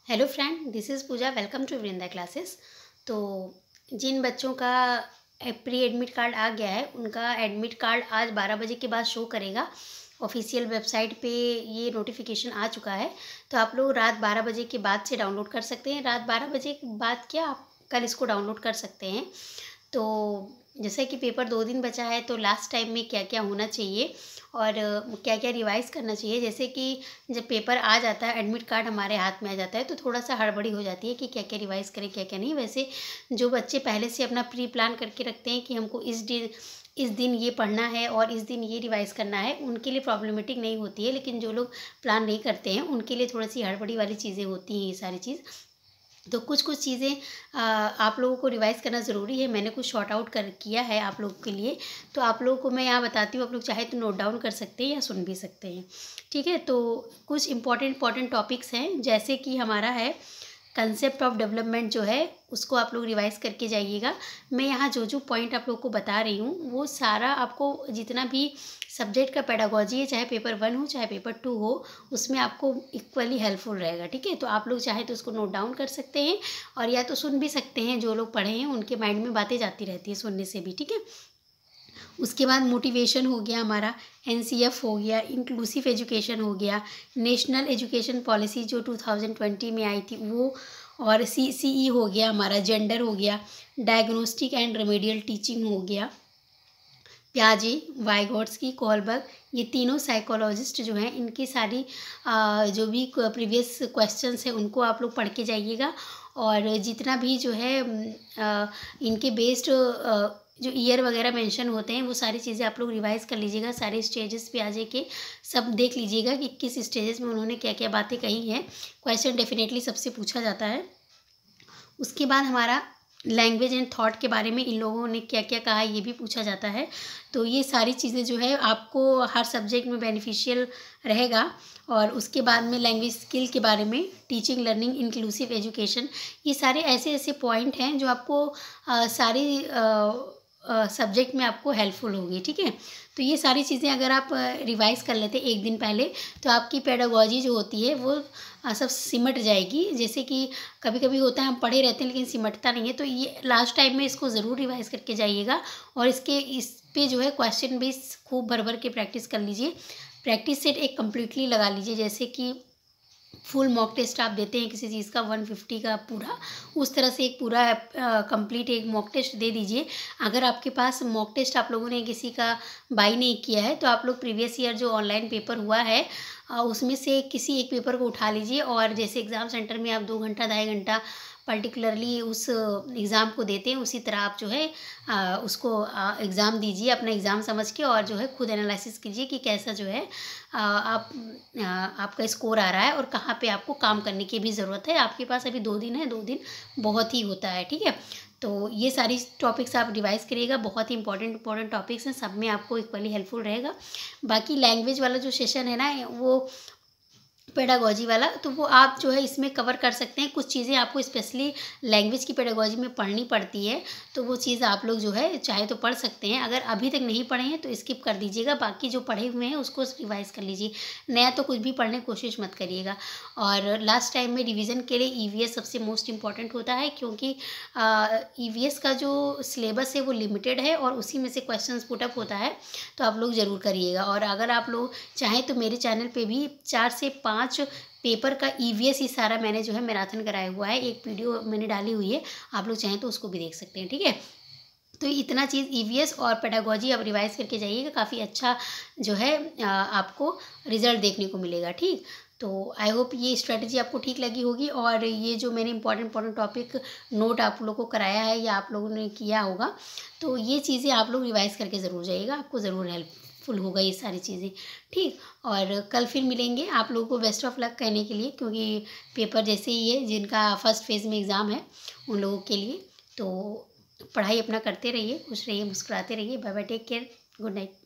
Hello friend, this is Pooja. Welcome to Vrinda classes. तो जिन बच्चों का प्री एडमिट कार्ड आ गया है उनका एडमिट कार्ड आज 12 बजे के बाद शो करेगा। ऑफिशियल वेबसाइट पे ये नोटिफिकेशन आ चुका है। तो आप लोग रात 12 बजे के बाद से डाउनलोड कर सकते हैं। रात 12 बजे के बाद क्या, आप कल इसको डाउनलोड कर सकते हैं। तो जैसे कि पेपर 2 दिन बचा है, तो लास्ट टाइम में क्या क्या होना चाहिए और क्या क्या रिवाइज़ करना चाहिए। जैसे कि जब पेपर आ जाता है, एडमिट कार्ड हमारे हाथ में आ जाता है, तो थोड़ा सा हड़बड़ी हो जाती है कि क्या क्या रिवाइज़ करें क्या क्या नहीं। वैसे जो बच्चे पहले से अपना प्री प्लान करके रखते हैं कि हमको इस दिन ये पढ़ना है और इस दिन ये रिवाइज़ करना है, उनके लिए प्रॉब्लमेटिक नहीं होती है। लेकिन जो लोग प्लान नहीं करते हैं उनके लिए थोड़ी सी हड़बड़ी वाली चीज़ें होती हैं ये सारी चीज़। तो कुछ चीज़ें आप लोगों को रिवाइज़ करना ज़रूरी है। मैंने कुछ शॉर्ट आउट किया है आप लोगों के लिए। तो आप लोगों को मैं यहाँ बताती हूँ, आप लोग चाहे तो नोट डाउन कर सकते हैं या सुन भी सकते हैं। ठीक है, तो कुछ इंपॉर्टेंट टॉपिक्स हैं, जैसे कि हमारा है कंसेप्ट ऑफ डेवलपमेंट जो है, उसको आप लोग रिवाइज़ करके जाइएगा। मैं यहाँ जो पॉइंट आप लोग को बता रही हूँ वो सारा आपको, जितना भी सब्जेक्ट का पेडागोजी है, चाहे पेपर 1 हो चाहे पेपर 2 हो, उसमें आपको इक्वली हेल्पफुल रहेगा। ठीक है, तो आप लोग चाहे तो उसको नोट डाउन कर सकते हैं और या तो सुन भी सकते हैं। जो लोग पढ़े हैं उनके माइंड में बातें जाती रहती है सुनने से भी। ठीक है, उसके बाद मोटिवेशन हो गया हमारा, एनसीएफ हो गया, इंक्लूसिव एजुकेशन हो गया, नेशनल एजुकेशन पॉलिसी जो 2020 में आई थी वो, और सीसीई हो गया हमारा, जेंडर हो गया, डायग्नोस्टिक एंड रेमेडियल टीचिंग हो गया, प्याजे, वाइगोट्स्की, कोलबर्ग, ये तीनों साइकोलॉजिस्ट जो हैं, इनकी सारी जो भी प्रीवियस क्वेश्चंस हैं उनको आप लोग पढ़ के जाइएगा। और जितना भी जो है इनके बेस्ड जो ईयर वगैरह मेंशन होते हैं वो सारी चीज़ें आप लोग रिवाइज़ कर लीजिएगा। सारे स्टेजेस पे आ के सब देख लीजिएगा कि किस स्टेजेस में उन्होंने क्या क्या बातें कही हैं। क्वेश्चन डेफिनेटली सबसे पूछा जाता है। उसके बाद हमारा लैंग्वेज एंड थॉट के बारे में इन लोगों ने क्या क्या कहा ये भी पूछा जाता है। तो ये सारी चीज़ें जो है आपको हर सब्जेक्ट में बेनिफिशियल रहेगा। और उसके बाद में लैंग्वेज स्किल के बारे में, टीचिंग, लर्निंग, इंक्लूसिव एजुकेशन, ये सारे ऐसे ऐसे पॉइंट हैं जो आपको सारी सब्जेक्ट में आपको हेल्पफुल होगी। ठीक है, तो ये सारी चीज़ें अगर आप रिवाइज़ कर लेते एक दिन पहले, तो आपकी पेडागोजी जो होती है वो सब सिमट जाएगी। जैसे कि कभी कभी होता है हम पढ़े रहते हैं लेकिन सिमटता नहीं है, तो ये लास्ट टाइम में इसको ज़रूर रिवाइज़ करके जाइएगा। और इस पे जो है क्वेश्चन बेस खूब भर भर के प्रैक्टिस कर लीजिए। प्रैक्टिस सेट एक कम्प्लीटली लगा लीजिए। जैसे कि फुल मॉक टेस्ट आप देते हैं किसी चीज़ का 150 का पूरा, उस तरह से एक पूरा कंप्लीट एक मॉक टेस्ट दे दीजिए। अगर आपके पास मॉक टेस्ट आप लोगों ने किसी का बाई नहीं किया है, तो आप लोग प्रीवियस ईयर जो ऑनलाइन पेपर हुआ है उसमें से किसी एक पेपर को उठा लीजिए। और जैसे एग्ज़ाम सेंटर में आप 2 घंटा 2.5 घंटा पर्टिकुलरली उस एग्ज़ाम को देते हैं, उसी तरह आप जो है उसको एग्ज़ाम दीजिए अपना एग्ज़ाम समझ के। और जो है खुद एनालिसिस कीजिए कि कैसा जो है आपका स्कोर आ रहा है और कहाँ पे आपको काम करने की भी ज़रूरत है। आपके पास अभी 2 दिन है, 2 दिन बहुत ही होता है। ठीक है, तो ये सारी टॉपिक्स आप रिवाइज़ करिएगा। बहुत ही इंपॉर्टेंट टॉपिक्स हैं, सब में आपको इक्वली हेल्पफुल रहेगा। बाकी लैंग्वेज वाला जो सेशन है ना, वो पेडागोजी वाला, तो वो आप जो है इसमें कवर कर सकते हैं। कुछ चीज़ें आपको स्पेशली लैंग्वेज की पेडागोजी में पढ़नी पड़ती है, तो वो चीज़ आप लोग जो है चाहे तो पढ़ सकते हैं। अगर अभी तक नहीं पढ़े हैं तो स्किप कर दीजिएगा, बाकी जो पढ़े हुए हैं उसको रिवाइज़ कर लीजिए। नया तो कुछ भी पढ़ने की कोशिश मत करिएगा। और लास्ट टाइम में रिवीजन के लिए ईवीएस सबसे मोस्ट इम्पॉर्टेंट होता है, क्योंकि ईवीएस का जो सिलेबस है वो लिमिटेड है और उसी में से क्वेश्चन पुटअप होता है, तो आप लोग ज़रूर करिएगा। और अगर आप लोग चाहें तो मेरे चैनल पे भी 4 से 5 पेपर का ईवीएस ही सारा मैंने जो है मैराथन कराया हुआ है, एक वीडियो मैंने डाली हुई है, आप लोग चाहें तो उसको भी देख सकते हैं। ठीक है, तो इतना चीज़ ईवीएस और पेडागोजी आप रिवाइज़ करके जाइएगा, काफ़ी अच्छा जो है आपको रिजल्ट देखने को मिलेगा। ठीक, तो आई होप ये स्ट्रेटजी आपको ठीक लगी होगी। और ये जो मैंने इंपॉर्टेंट टॉपिक नोट आप लोगों को कराया है या आप लोगों ने किया होगा, तो ये चीज़ें आप लोग रिवाइज़ करके ज़रूर जाइएगा, आपको ज़रूर हेल्पफुल होगा ये सारी चीज़ें। ठीक, और कल फिर मिलेंगे। आप लोगों को बेस्ट ऑफ लक कहने के लिए, क्योंकि पेपर जैसे ही है जिनका फर्स्ट फेज़ में एग्ज़ाम है उन लोगों के लिए। तो पढ़ाई अपना करते रहिए, खुश रहिए, मुस्कुराते रहिए। Bye bye, take care, good night.